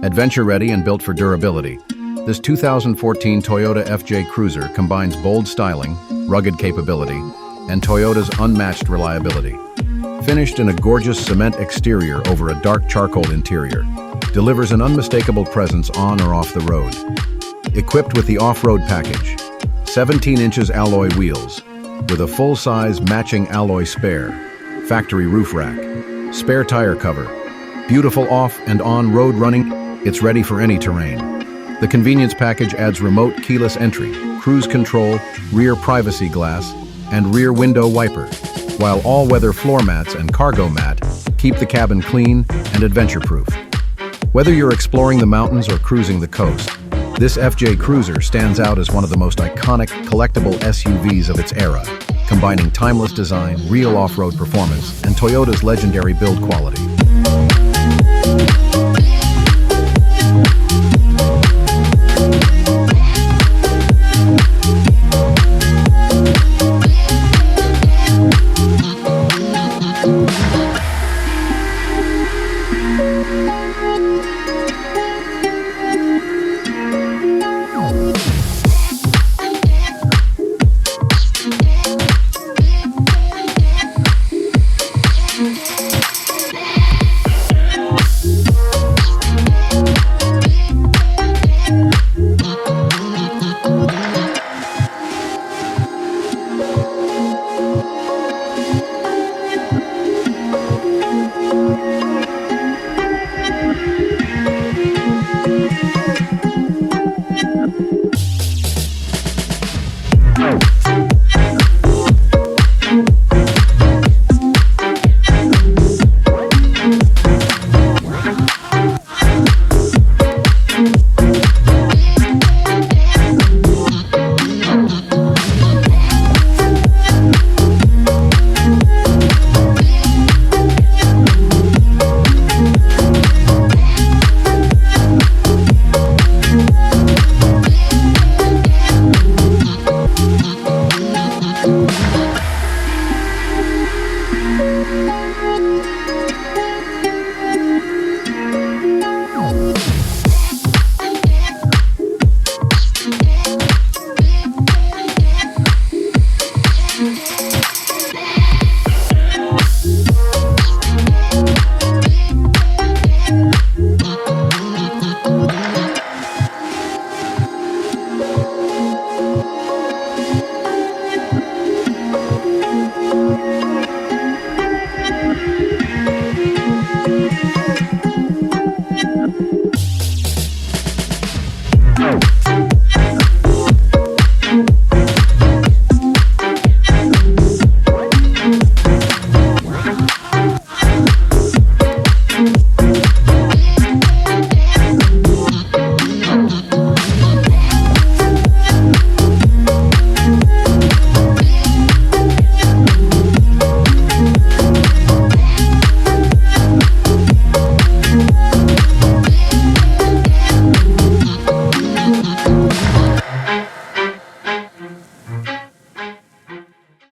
Adventure-ready and built for durability, this 2014 Toyota FJ Cruiser combines bold styling, rugged capability, and Toyota's unmatched reliability. Finished in a gorgeous cement exterior over a dark charcoal interior, delivers an unmistakable presence on or off the road. Equipped with the off-road package, 17 inches alloy wheels, with a full-size matching alloy spare, factory roof rack, spare tire cover, beautiful off and on road running, it's ready for any terrain. The convenience package adds remote keyless entry, cruise control, rear privacy glass, and rear window wiper, while all-weather floor mats and cargo mat keep the cabin clean and adventure-proof. Whether you're exploring the mountains or cruising the coast, this FJ Cruiser stands out as one of the most iconic collectible SUVs of its era, combining timeless design, real off-road performance, and Toyota's legendary build quality.